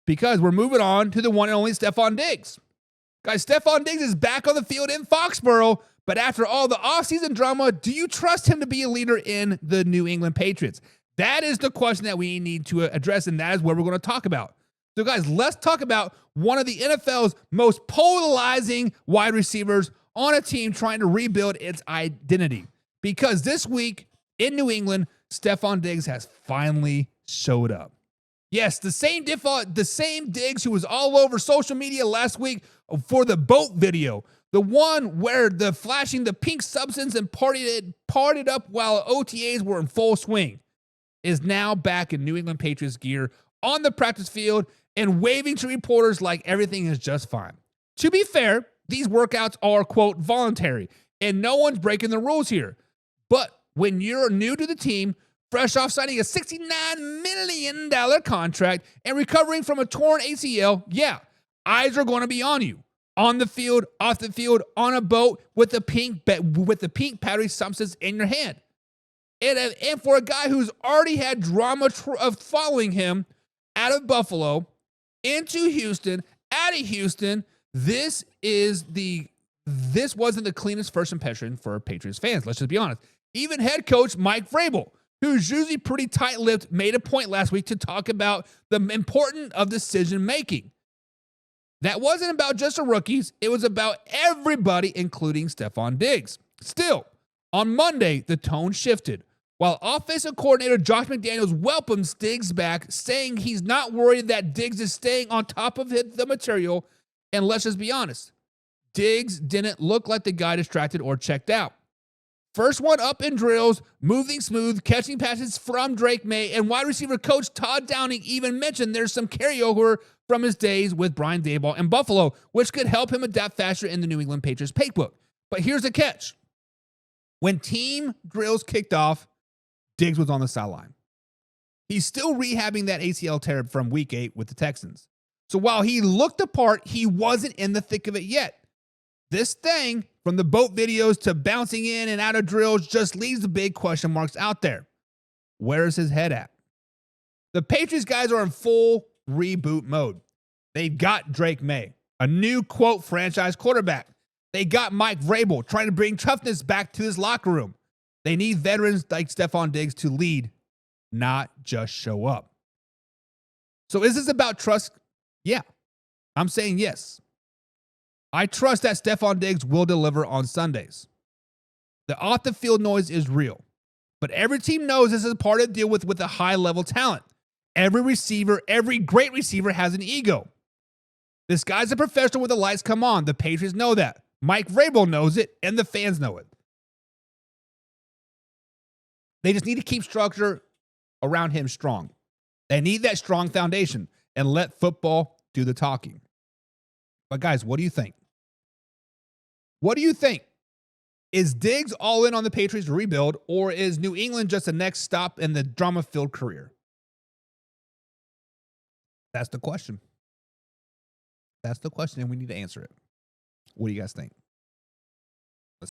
because we're moving on to the one and only Stefon Diggs. Guys, Stefon Diggs is back on the field in Foxborough, but after all the offseason drama, do you trust him to be a leader in the New England Patriots? That is the question that we need to address, and that is what we're going to talk about. So, guys, let's talk about one of the NFL's most polarizing wide receivers on a team trying to rebuild its identity. Because this week in New England, Stefon Diggs has finally showed up. Yes, the same Diggs who was all over social media last week for the boat video, the one where the flashing the pink substance and partied up while OTAs were in full swing, is now back in New England Patriots gear on the practice field and waving to reporters like everything is just fine. To be fair, these workouts are, quote, voluntary, and no one's breaking the rules here. But when you're new to the team, fresh off signing a $69 million contract and recovering from a torn ACL, yeah, eyes are going to be on you. On the field, off the field, on a boat with the pink powdery substance in your hand. And for a guy who's already had drama of following him out of Buffalo into Houston, out of Houston, this wasn't the cleanest first impression for Patriots fans. Let's just be honest. Even head coach Mike Vrabel, who's usually pretty tight-lipped, made a point last week to talk about the importance of decision-making. That wasn't about just the rookies. It was about everybody, including Stefon Diggs. Still, on Monday, the tone shifted. While offensive coordinator Josh McDaniels welcomes Diggs back, saying he's not worried that Diggs is staying on top of the material. And let's just be honest, Diggs didn't look like the guy distracted or checked out. First one up in drills, moving smooth, catching passes from Drake Maye, and wide receiver coach Todd Downing even mentioned there's some carryover from his days with Brian Daboll in Buffalo, which could help him adapt faster in the New England Patriots playbook. But here's the catch. When team drills kicked off, Diggs was on the sideline. He's still rehabbing that ACL tear from week 8 with the Texans. So while he looked the part, he wasn't in the thick of it yet. This thing, from the boat videos to bouncing in and out of drills, just leaves the big question marks out there. Where is his head at? The Patriots guys are in full reboot mode. They've got Drake Maye, a new, quote, franchise quarterback. They got Mike Vrabel trying to bring toughness back to his locker room. They need veterans like Stefon Diggs to lead, not just show up. So is this about trust? Yeah, I'm saying yes. I trust that Stefon Diggs will deliver on Sundays. The off-the-field noise is real, but every team knows this is part of the deal with a high-level talent. Every great receiver has an ego. This guy's a professional when the lights come on. The Patriots know that. Mike Vrabel knows it, and the fans know it. They just need to keep structure around him strong. They need that strong foundation and let football do the talking. But guys, what do you think? What do you think? Is Diggs all in on the Patriots to rebuild, or is New England just the next stop in the drama-filled career? That's the question. That's the question, and we need to answer it. What do you guys think?